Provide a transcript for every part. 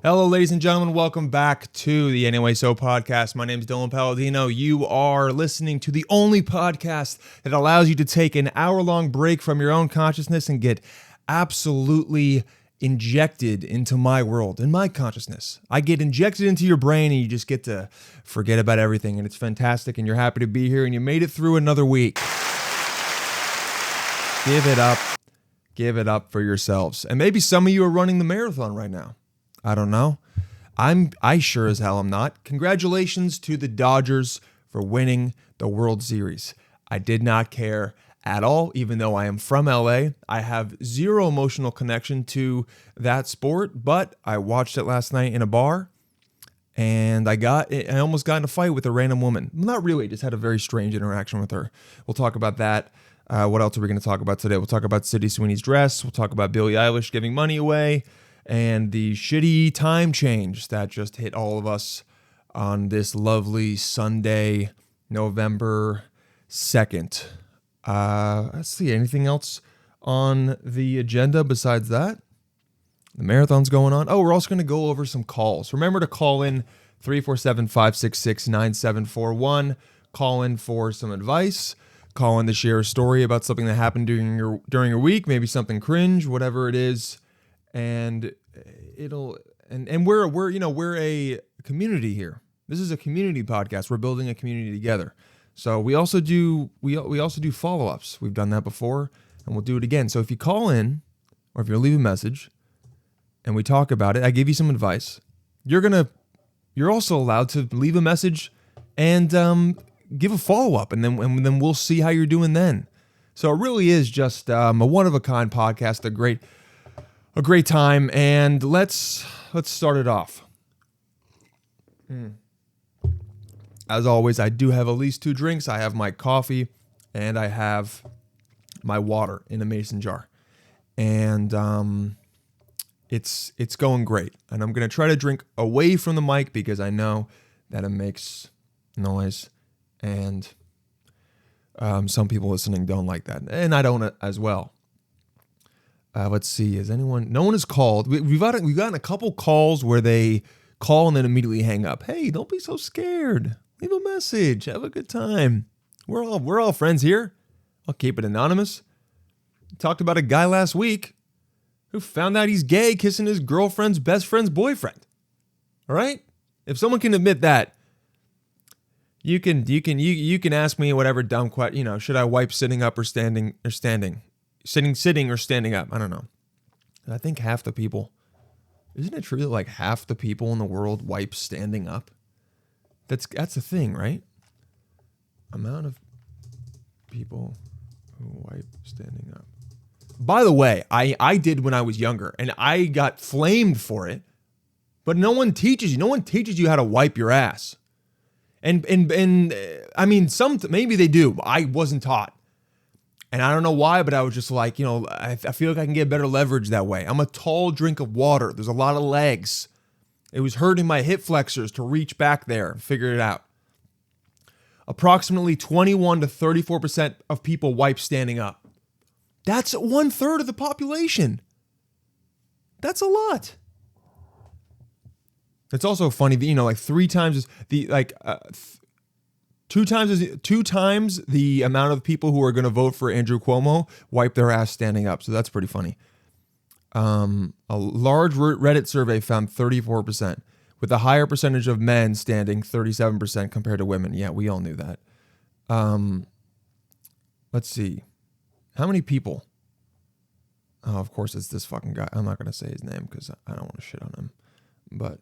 Hello, ladies and gentlemen. Welcome back to the Anyway So podcast. My name is Dylan Palladino. You are listening to the only podcast that allows you to take an hour-long break from your own consciousness and get absolutely injected into my world and my consciousness. I get injected into your brain and you just get to forget about everything, and it's fantastic, and you're happy to be here and you made it through another week. Give it up. Give it up for yourselves. And maybe some of you are running the marathon right now. I don't know. I sure as hell am not. Congratulations to the Dodgers for winning the World Series. I did not care at all, even though I am from LA. I have zero emotional connection to that sport, but I watched it last night in a bar, and I almost got in a fight with a random woman. Not really, just had a very strange interaction with her. We'll talk about that. What else are we going to talk about today? We'll talk about Sydney Sweeney's dress. We'll talk about Billie Eilish giving money away, and the shitty time change that just hit all of us on this lovely Sunday, November 2nd. Let's see, anything else on the agenda besides that? The marathon's going on. Oh, we're also going to go over some calls. Remember to call in 347-566-9741. Call in for some advice. Call in to share a story about something that happened during your week, maybe something cringe, whatever it is. And we're a community here. This is a community podcast. We're building a community together. So we also do follow-ups. We've done that before, and we'll do it again. So if you call in, or if you leave a message, and we talk about it, I give you some advice. You're also allowed to leave a message and give a follow-up, and then we'll see how you're doing then. So it really is just a one-of-a-kind podcast, a great time, and let's start it off. As always, I do have at least 2 drinks. I have my coffee, and I have my water in a mason jar, and it's going great. And I'm gonna try to drink away from the mic because I know that it makes noise, and some people listening don't like that, and I don't as well. Let's see. No one has called. We've gotten a couple calls where they call and then immediately hang up. Hey, don't be so scared. Leave a message. Have a good time. We're all friends here. I'll keep it anonymous. Talked about a guy last week who found out he's gay kissing his girlfriend's best friend's boyfriend. All right? If someone can admit that, you can ask me whatever dumb question. Should I wipe sitting up or standing or standing? Sitting or standing up. I don't know. I think half the people, isn't it true that like half the people in the world wipe standing up? That's the thing, right? Amount of people who wipe standing up. By the way, I did when I was younger, and I got flamed for it, but no one teaches you. No one teaches you how to wipe your ass. And I mean, maybe they do, but I wasn't taught. And I don't know why, but I was just like, I feel like I can get better leverage that way. I'm a tall drink of water. There's a lot of legs. It was hurting my hip flexors to reach back there and figure it out. Approximately 21 to 34% of people wipe standing up. That's 1/3 of the population. That's a lot. It's also funny that, like 3 times two times the amount of people who are going to vote for Andrew Cuomo wipe their ass standing up. So that's pretty funny. A large Reddit survey found 34%, with a higher percentage of men standing, 37% compared to women. Yeah, we all knew that. Let's see. How many people? Oh, of course, it's this fucking guy. I'm not going to say his name because I don't want to shit on him. But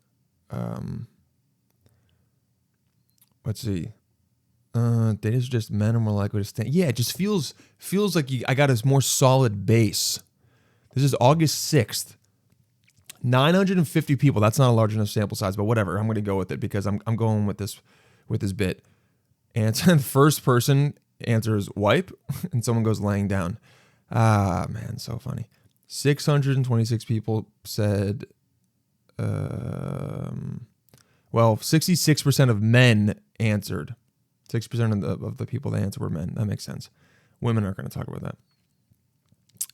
let's see. They just men are more likely to stand. Yeah, it just feels like I got a more solid base. This is August 6th. 950 people. That's not a large enough sample size, but whatever. I'm going to go with it because I'm going with this bit. And the first person answers wipe, and someone goes laying down. Ah, man, so funny. 626 people said. 66% of men answered. 6% of the people that answered were men. That makes sense. Women aren't going to talk about that.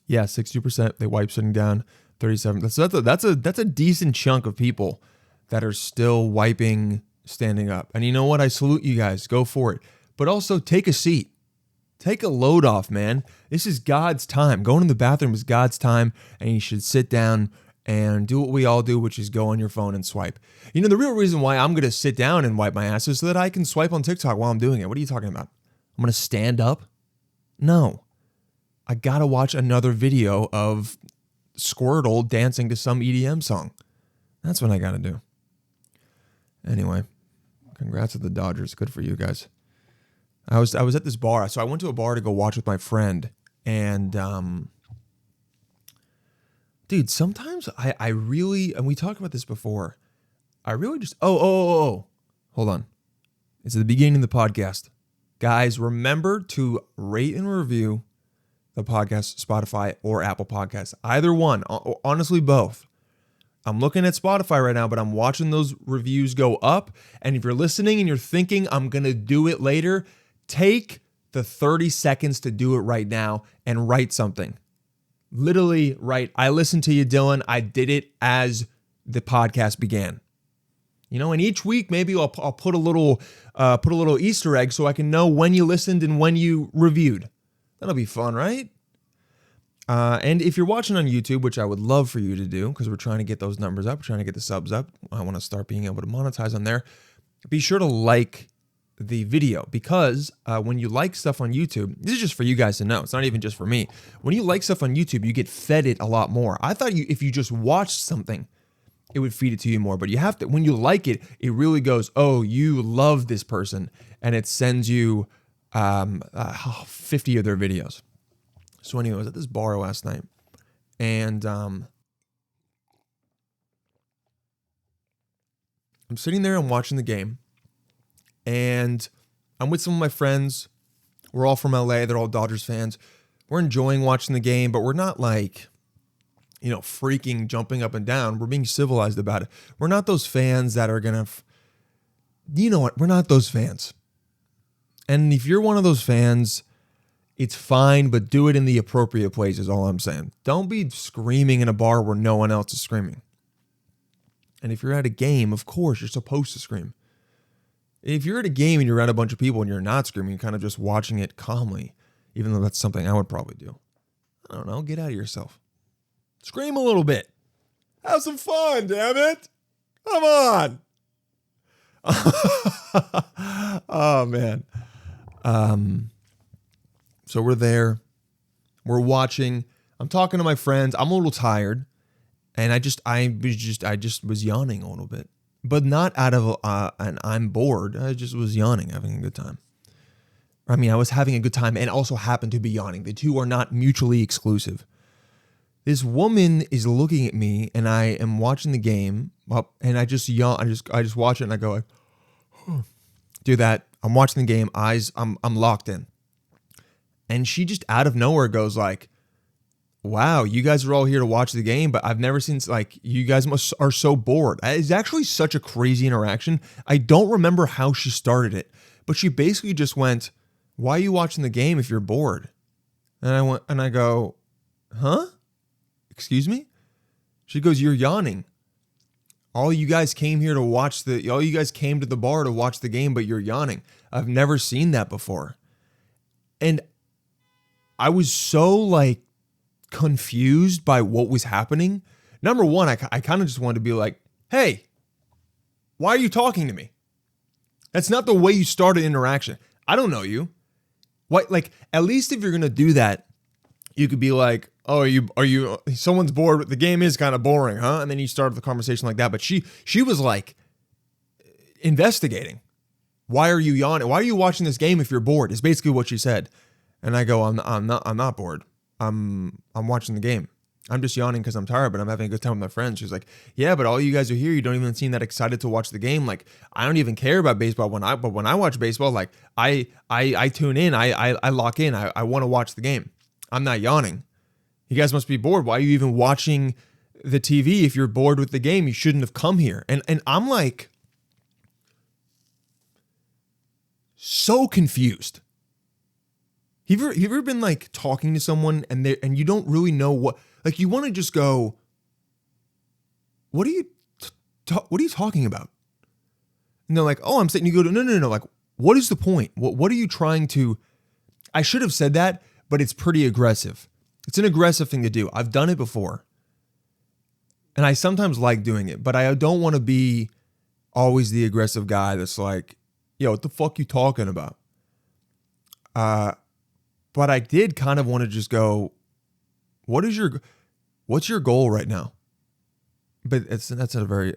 Yeah, 60% they wipe sitting down. 37. So that's a decent chunk of people that are still wiping standing up. And you know what? I salute you guys. Go for it. But also take a seat. Take a load off, man. This is God's time. Going to the bathroom is God's time, and you should sit down and do what we all do, which is go on your phone and swipe. You know, the real reason why I'm going to sit down and wipe my ass is so that I can swipe on TikTok while I'm doing it. What are you talking about? I'm going to stand up? No. I got to watch another video of Squirtle dancing to some EDM song. That's what I got to do. Anyway, congrats to the Dodgers. Good for you guys. I was at this bar. So I went to a bar to go watch with my friend. And, dude, sometimes I really, and we talked about this before, I really just, hold on. It's at the beginning of the podcast. Guys, remember to rate and review the podcast, Spotify or Apple Podcasts. Either one, honestly, both. I'm looking at Spotify right now, but I'm watching those reviews go up. And if you're listening and you're thinking I'm going to do it later, take the 30 seconds to do it right now and write something. Literally write, I listened to you, Dylan. I did it as the podcast began. You know, and each week maybe I'll put a little Easter egg so I can know when you listened and when you reviewed. That'll be fun, right? And if you're watching on YouTube, which I would love for you to do, because we're trying to get those numbers up, we're trying to get the subs up. I want to start being able to monetize on there. Be sure to like the video, because when you like stuff on YouTube, this is just for you guys to know. It's not even just for me. When you like stuff on YouTube, you get fed it a lot more. I thought if you just watched something, it would feed it to you more. But you have to, when you like it, it really goes, oh, you love this person, and it sends you 50 of their videos. So anyway, I was at this bar last night, and I'm sitting there, I'm watching the game, and I'm with some of my friends. We're all from LA. They're all Dodgers fans. We're enjoying watching the game, but we're not like, you know, freaking jumping up and down. We're being civilized about it. We're not those fans that are going to, you know what? We're not those fans. And if you're one of those fans, it's fine, but do it in the appropriate place is all I'm saying. Don't be screaming in a bar where no one else is screaming. And if you're at a game, of course, you're supposed to scream. If you're at a game and you're around a bunch of people and you're not screaming, you're kind of just watching it calmly, even though that's something I would probably do. I don't know, get out of yourself. Scream a little bit. Have some fun, damn it. Come on. Oh, man. So we're there. We're watching. I'm talking to my friends. I'm a little tired. And I just was yawning a little bit. But not out of an I'm bored. I just was yawning, having a good time. I mean, I was having a good time and also happened to be yawning. The two are not mutually exclusive. This woman is looking at me, and I am watching the game, and I just yawn. I just watch it, and I go like, do that. I'm watching the game, eyes. I'm locked in, and she just out of nowhere goes like, "Wow, you guys are all here to watch the game, but I've never seen like you guys are so bored." It's actually such a crazy interaction. I don't remember how she started it, but she basically just went, "Why are you watching the game if you're bored?" And I go, "Huh? Excuse me?" She goes, "You're yawning. All you guys came to the bar to watch the game, but you're yawning. I've never seen that before." And I was so like confused by what was happening. Number one, I kind of just wanted to be like, "Hey, why are you talking to me? That's not the way you start an interaction. I don't know you. What, like, at least if you're going to do that, you could be like, oh, are you, someone's bored. The game is kind of boring, huh? And then you start the conversation like that. But she was like investigating. Why are you yawning? Why are you watching this game if you're bored? Is basically what she said. And I go, I'm not bored. I'm watching the game. I'm just yawning because I'm tired, but I'm having a good time with my friends. She's like, yeah, but all you guys are here. You don't even seem that excited to watch the game. Like, I don't even care about baseball but when I watch baseball, like I tune in, I lock in. I want to watch the game. I'm not yawning. You guys must be bored. Why are you even watching the TV? If you're bored with the game, you shouldn't have come here. And I'm like so confused. You ever been like talking to someone and you don't really know what, like you want to just go, what are you talking about? And they're like, oh, I'm saying, you go to, no. Like, what is the point? What are you trying to, I should have said that, but it's pretty aggressive. It's an aggressive thing to do. I've done it before. And I sometimes like doing it, but I don't want to be always the aggressive guy that's like, yo, what the fuck you talking about? But I did kind of want to just go, what's your goal right now? But that's a very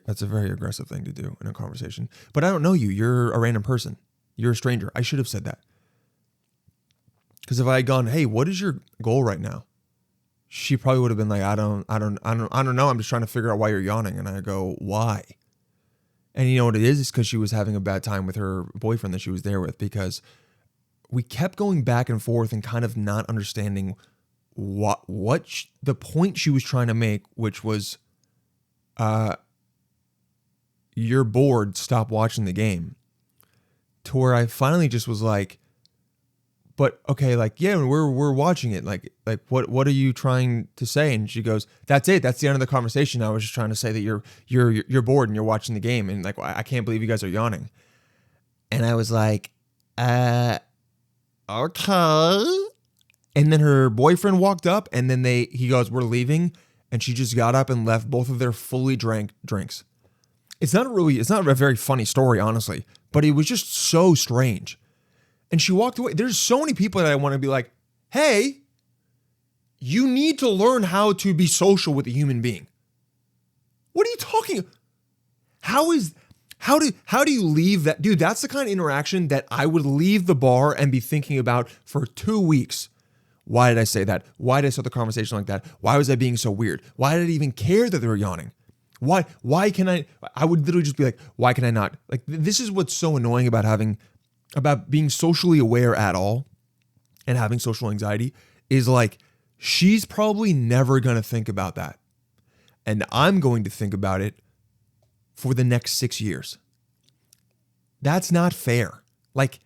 aggressive thing to do in a conversation. But I don't know you. You're a random person. You're a stranger. I should have said that. Because if I had gone, hey, what is your goal right now? She probably would have been like, I don't know. I'm just trying to figure out why you're yawning. And I go, why? And you know what it is? It's because she was having a bad time with her boyfriend that she was there with, because we kept going back and forth and kind of not understanding what the point she was trying to make, which was, you're bored, stop watching the game. To where I finally just was like, but okay, like, yeah, we're watching it. Like what are you trying to say? And she goes, that's it. That's the end of the conversation. I was just trying to say that you're bored and you're watching the game. And like, I can't believe you guys are yawning. And I was like, okay. And then her boyfriend walked up and then he goes, we're leaving. And she just got up and left both of their fully drank drinks. It's not a very funny story, honestly, but it was just so strange. And she walked away. There's so many people that I want to be like, hey, you need to learn how to be social with a human being. What are you talking about? How do you leave that? Dude, that's the kind of interaction that I would leave the bar and be thinking about for 2 weeks. Why did I say that? Why did I start the conversation like that? Why was I being so weird? Why did I even care that they were yawning? Why can I would literally just be like, why can I not? Like, this is what's so annoying about being socially aware at all and having social anxiety is like, she's probably never going to think about that. And I'm going to think about it for the next 6 years. That's not fair. Like,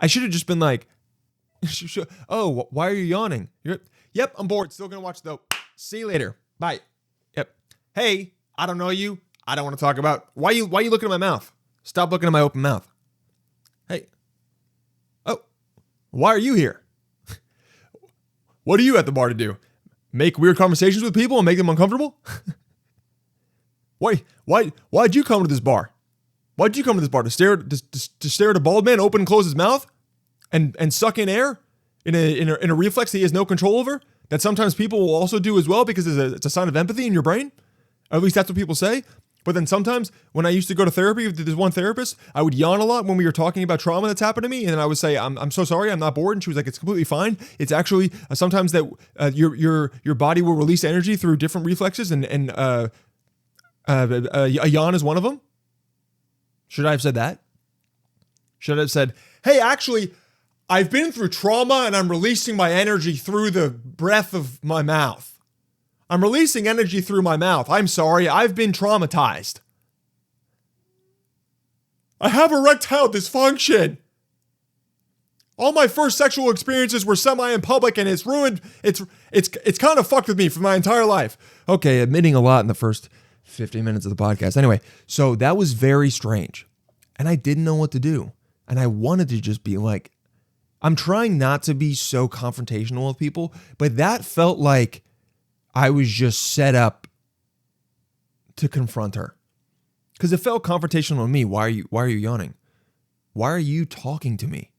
I should have just been like, oh, why are you yawning? Yep, I'm bored. Still going to watch though. See you later. Bye. Yep. Hey, I don't know you. I don't want to talk about, why you looking at my mouth? Stop looking at my open mouth. Hey. Oh, why are you here? What are you at the bar to do? Make weird conversations with people and make them uncomfortable? Why'd you come to this bar? Why'd you come to this bar? To stare at a bald man open and close his mouth and suck in air in a reflex that he has no control over? That sometimes people will also do as well because it's a sign of empathy in your brain. Or at least that's what people say. But then sometimes when I used to go to therapy with this one therapist, I would yawn a lot when we were talking about trauma that's happened to me. And then I would say, I'm so sorry, I'm not bored. And she was like, it's completely fine. It's actually sometimes that your body will release energy through different reflexes. And a yawn is one of them. Should I have said that? Should I have said, hey, actually, I've been through trauma and I'm releasing my energy through the breath of my mouth. I'm releasing energy through my mouth. I'm sorry, I've been traumatized. I have erectile dysfunction. All my first sexual experiences were semi in public and it's ruined. It's kind of fucked with me for my entire life. Okay, admitting a lot in the first 50 minutes of the podcast. Anyway, so that was very strange. And I didn't know what to do. And I wanted to just be like, I'm trying not to be so confrontational with people, but that felt like I was just set up to confront her. Because it felt confrontational to me. Why are you yawning? Why are you talking to me?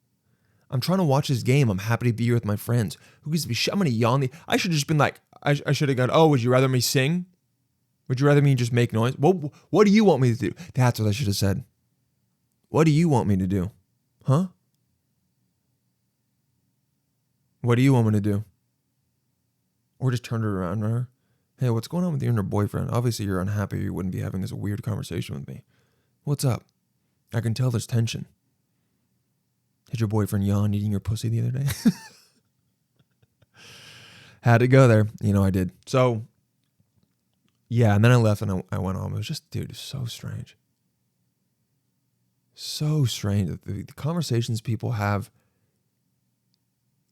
I'm trying to watch this game. I'm happy to be here with my friends. Who gives me shit? I'm going to yawn. I should have just been like, I should have gone, oh, would you rather me sing? Would you rather me just make noise? What do you want me to do? That's what I should have said. What do you want me to do? Huh? What do you want me to do? Or just turn it around on her. Hey, what's going on with you and your boyfriend? Obviously you're unhappy or you wouldn't be having this weird conversation with me. What's up? I can tell there's tension. Did your boyfriend yawn eating your pussy the other day? Had to go there. You know I did. So, yeah, and then I left and I went home. It was just, dude, it's so strange. So strange that the conversations people have.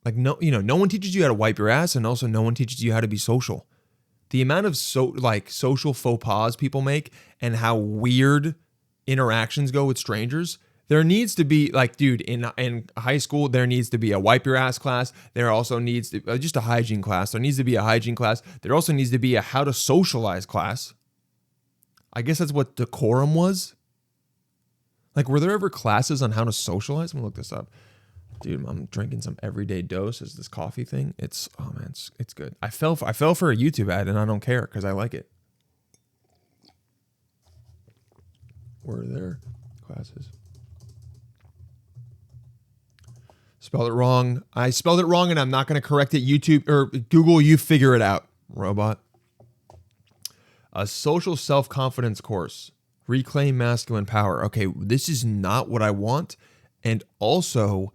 Like no one teaches you how to wipe your ass, and also no one teaches you how to be social. The amount of social faux pas people make and how weird interactions go with strangers. There needs to be dude, in high school, there needs to be a wipe your ass class. There also needs to just a hygiene class. There needs to be a hygiene class. There also needs to be a how to socialize class. I guess that's what decorum was. Like, were there ever classes on how to socialize? I'm gonna look this up. Dude, I'm drinking some everyday dose as this coffee thing. It's good. I fell for a YouTube ad and I don't care because I like it. Were there classes? Spelled it wrong. I spelled it wrong and I'm not going to correct it. YouTube or Google, you figure it out, robot. A social self-confidence course. Reclaim masculine power. Okay, this is not what I want. And also,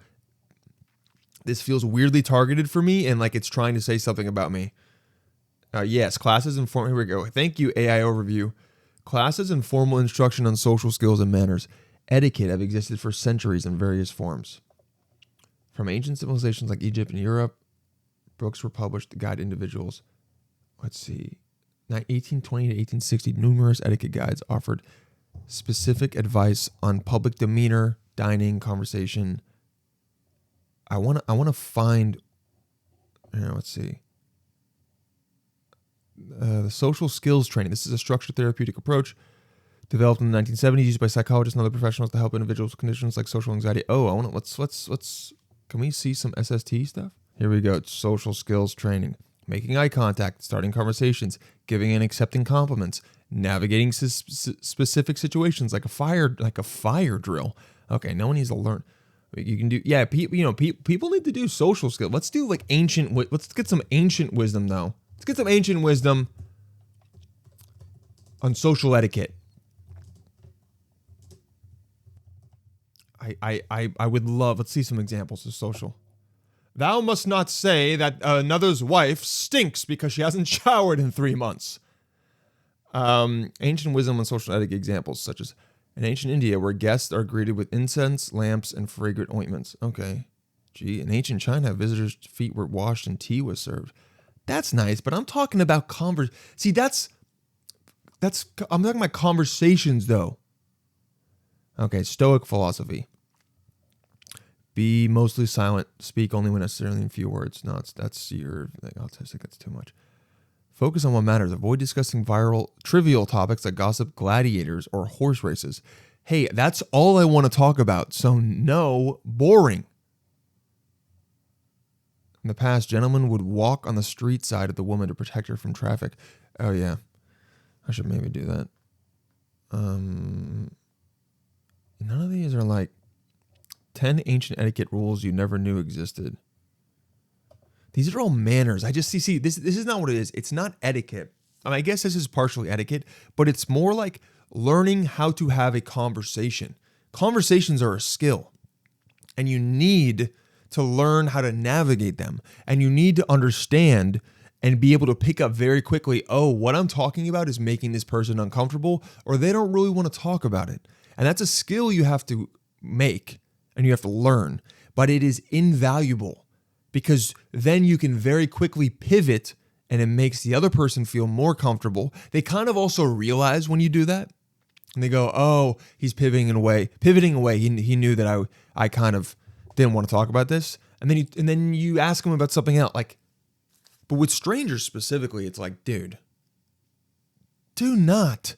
this feels weirdly targeted for me and like it's trying to say something about me. Yes, classes and formal. Here we go. Thank you, AI Overview. Classes and formal instruction on social skills and manners. Etiquette have existed for centuries in various forms. From ancient civilizations like Egypt and Europe, books were published to guide individuals. Let's see. 1820 to 1860, numerous etiquette guides offered specific advice on public demeanor, dining, conversation. I want to find, let's see. The social skills training. This is a structured therapeutic approach developed in the 1970s, used by psychologists and other professionals to help individuals with conditions like social anxiety. Oh, let's can we see some SST stuff? Here we go. It's social skills training. Making eye contact, starting conversations, giving and accepting compliments, navigating specific situations like a fire drill. Okay, no one needs to learn. You can do, people need to do social skills. Let's do let's get some ancient wisdom though. Let's get some ancient wisdom on social etiquette. I would love, let's see some examples of social. Thou must not say that another's wife stinks because she hasn't showered in 3 months. Ancient wisdom on social etiquette examples, such as in ancient India, where guests are greeted with incense, lamps, and fragrant ointments. Okay. Gee, in ancient China, visitors' feet were washed and tea was served. That's nice, but I'm talking about See, I'm talking about conversations, though. Okay, Stoic philosophy. Be mostly silent. Speak only when necessarily in few words. No, that's your autistic. That's too much. Focus on what matters. Avoid discussing trivial topics like gossip, gladiators, or horse races. Hey, that's all I want to talk about. So no, boring. In the past, gentlemen would walk on the street side of the woman to protect her from traffic. Oh yeah, I should maybe do that. None of these are like 10 ancient etiquette rules you never knew existed. These are all manners. I just see this is not what it is. It's not etiquette. I guess this is partially etiquette, but it's more like learning how to have a conversation. Conversations are a skill, and you need to learn how to navigate them, and you need to understand and be able to pick up very quickly, oh, what I'm talking about is making this person uncomfortable, or they don't really want to talk about it. And that's a skill you have to make and you have to learn, but it is invaluable because then you can very quickly pivot and it makes the other person feel more comfortable. They kind of also realize when you do that and they go, oh, he's pivoting away. He knew that I kind of didn't want to talk about this. And then you ask him about something else. But with strangers specifically, it's like, dude, do not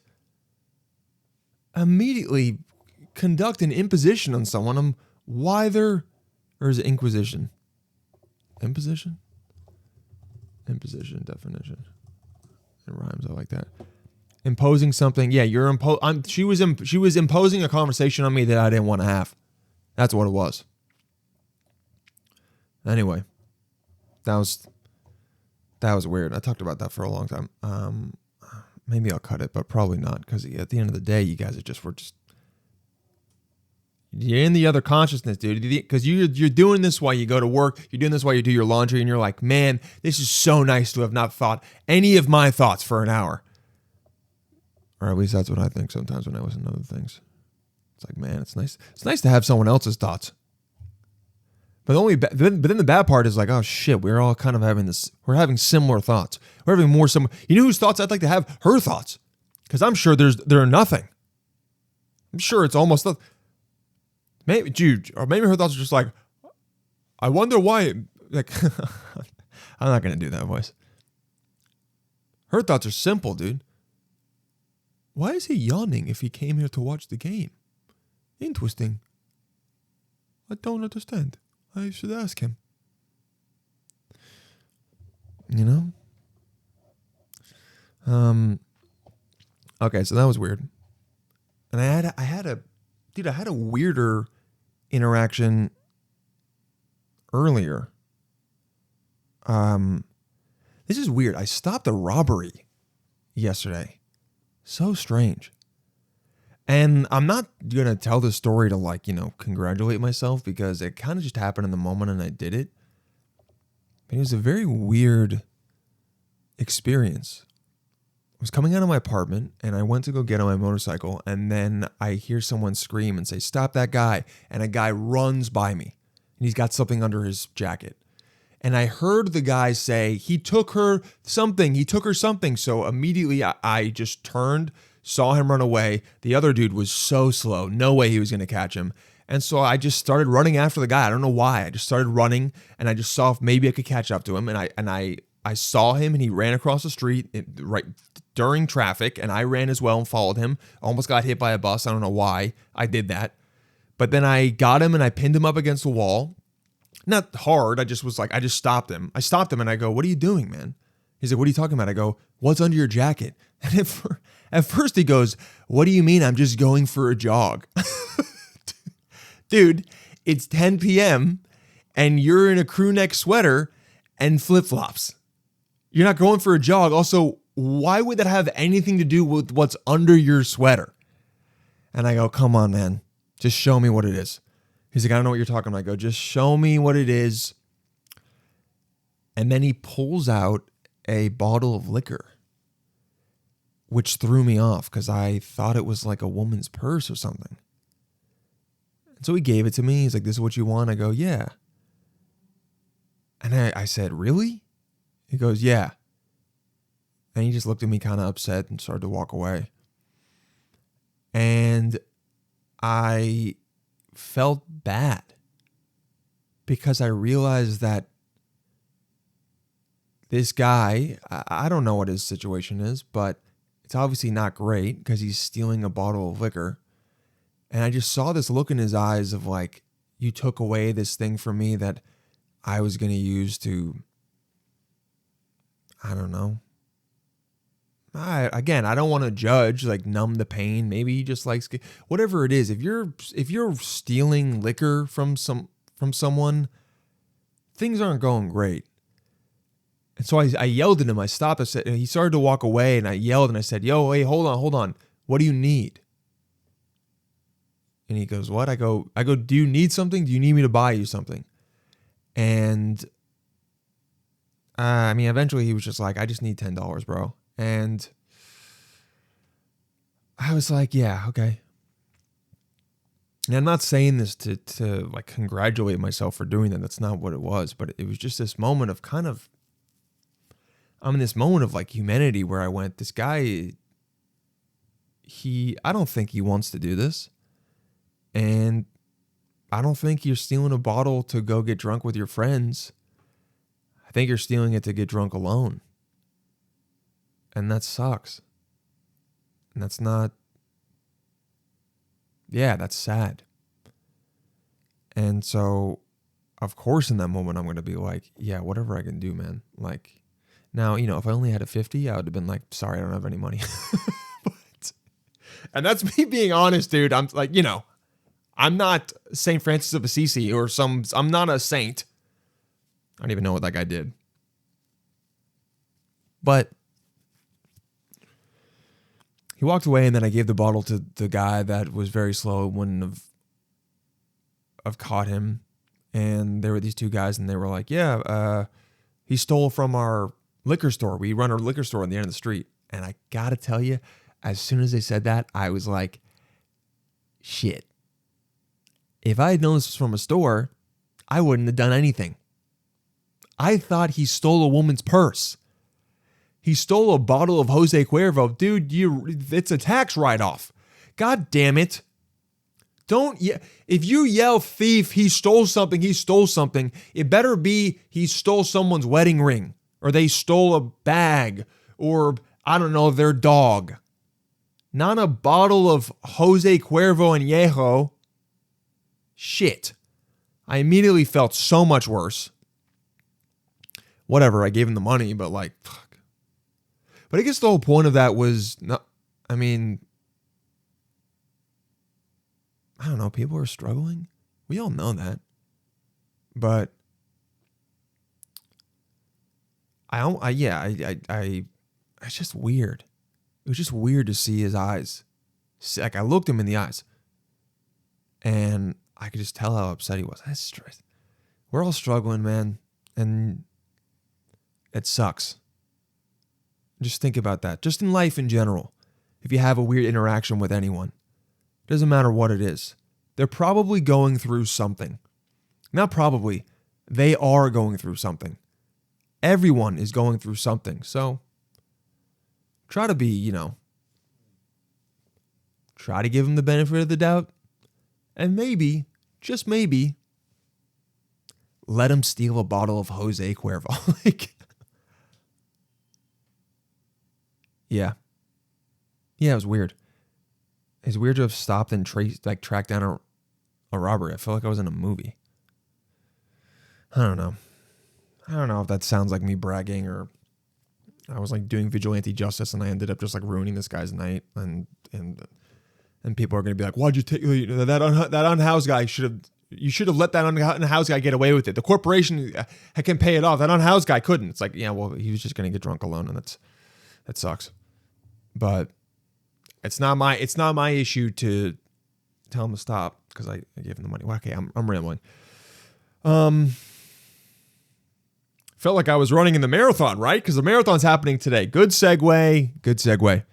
immediately conduct an imposition on someone. Or is it inquisition? Imposition? Imposition definition. It rhymes. I like that. Imposing something. Yeah, she was imposing a conversation on me that I didn't want to have. That's what it was. Anyway, that was weird. I talked about that for a long time. Maybe I'll cut it, but probably not, because at the end of the day, you guys you're in the other consciousness, dude. Because you're doing this while you go to work. You're doing this while you do your laundry, and you're like, man, this is so nice to have not thought any of my thoughts for an hour. Or at least that's what I think sometimes when I listen to other things. It's like, man, it's nice. It's nice to have someone else's thoughts. But then the bad part is like, oh shit, we're all kind of having this. We're having similar thoughts. We're having more similar. You know whose thoughts I'd like to have? Her thoughts, because I'm sure there are nothing. I'm sure it's almost maybe, dude, or maybe her thoughts are just like, I wonder why. Like, I'm not gonna do that voice. Her thoughts are simple, dude. Why is he yawning if he came here to watch the game? Interesting. I don't understand. I should ask him. You know? Okay, so that was weird. And I had a weirder interaction earlier. This is weird. I stopped a robbery yesterday. So strange. And I'm not going to tell this story to like, congratulate myself because it kind of just happened in the moment and I did it. But it was a very weird experience. I was coming out of my apartment and I went to go get on my motorcycle and then I hear someone scream and say, "Stop that guy." And a guy runs by me and he's got something under his jacket. And I heard the guy say, he took her something. So immediately I just turned, saw him run away. The other dude was so slow. No way he was going to catch him. And so I just started running after the guy. I don't know why. I just started running and I just saw if maybe I could catch up to him. And I saw him and he ran across the street right during traffic. And I ran as well and followed him. Almost got hit by a bus. I don't know why I did that. But then I got him and I pinned him up against the wall. Not hard. I just stopped him. I stopped him and I go, "What are you doing, man?" He's like, "What are you talking about?" I go, "What's under your jacket?" And at first he goes, "What do you mean? I'm just going for a jog." Dude, it's 10 p.m. and you're in a crew neck sweater and flip-flops. You're not going for a jog. Also, why would that have anything to do with what's under your sweater? And I go, "Come on, man. Just show me what it is." He's like, "I don't know what you're talking about." I go, "Just show me what it is." And then he pulls out a bottle of liquor, which threw me off because I thought it was like a woman's purse or something. And so he gave it to me. He's like, "This is what you want?" I go, "Yeah." And I said, "Really?" He goes, "Yeah." And he just looked at me kind of upset and started to walk away. And I felt bad because I realized that this guy, I don't know what his situation is, but it's obviously not great because he's stealing a bottle of liquor. And I just saw this look in his eyes of like, you took away this thing from me that I was going to use to, I don't know. I don't want to judge, like numb the pain. Maybe he just likes, whatever it is. If you're stealing liquor from someone, things aren't going great. And so I yelled at him. I stopped. I said, he started to walk away, and I yelled and I said, "Yo, hey, hold on. What do you need?" And he goes, "What?" I go, "Do you need something? Do you need me to buy you something?" And eventually he was just like, "I just need $10, bro." And I was like, "Yeah, okay." And I'm not saying this to like congratulate myself for doing that. That's not what it was. But it was just this moment of I'm in this moment of like humanity where I went, this guy, I don't think he wants to do this. And I don't think you're stealing a bottle to go get drunk with your friends. I think you're stealing it to get drunk alone. And that sucks. And that's not, that's sad. And so, of course, in that moment, I'm going to be like, yeah, whatever I can do, man. Like, now, if I only had a 50, I would have been like, "Sorry, I don't have any money." And that's me being honest, dude. I'm like, I'm not St. Francis of Assisi I'm not a saint. I don't even know what that guy did. But he walked away, and then I gave the bottle to the guy that was very slow, wouldn't have caught him. And there were these two guys, and they were like, "Yeah, he stole from our liquor store. We run our liquor store on the end of the street." And I gotta tell you, as soon as they said that, I was like, shit, If I had known this was from a store, I wouldn't have done anything. I thought he stole a woman's purse. He stole a bottle of Jose Cuervo. Dude, it's a tax write-off. God damn it. If you yell thief, he stole something, he stole something, it better be he stole someone's wedding ring, or they stole a bag, or I don't know, their dog. Not a bottle of Jose Cuervo Añejo. Shit. I immediately felt so much worse. Whatever, I gave him the money, but like, fuck. But I guess the whole point of that was, I don't know, people are struggling. We all know that. But it's just weird. It was just weird to see his eyes. Like, I looked him in the eyes and I could just tell how upset he was. We're all struggling, man. And it sucks. Just think about that. Just in life in general. If you have a weird interaction with anyone, doesn't matter what it is. They're probably going through something. Not probably. They are going through something. Everyone is going through something. So try to be, try to give them the benefit of the doubt. And maybe, just maybe, let him steal a bottle of Jose Cuervo. Yeah. Yeah, it was weird. It's weird to have stopped and tracked down a robbery. I feel like I was in a movie. I don't know. I don't know if that sounds like me bragging, or I was like doing vigilante justice and I ended up just like ruining this guy's night, and people are going to be like, why'd you take that unhoused guy? You should have let that unhoused guy get away with it. The corporation can pay it off. That unhoused guy couldn't. It's like, yeah, well, he was just going to get drunk alone, and that sucks. But it's not my issue to tell him to stop because I gave him the money. Well, okay, I'm rambling. Felt like I was running in the marathon, right? Because the marathon's happening today. Good segue.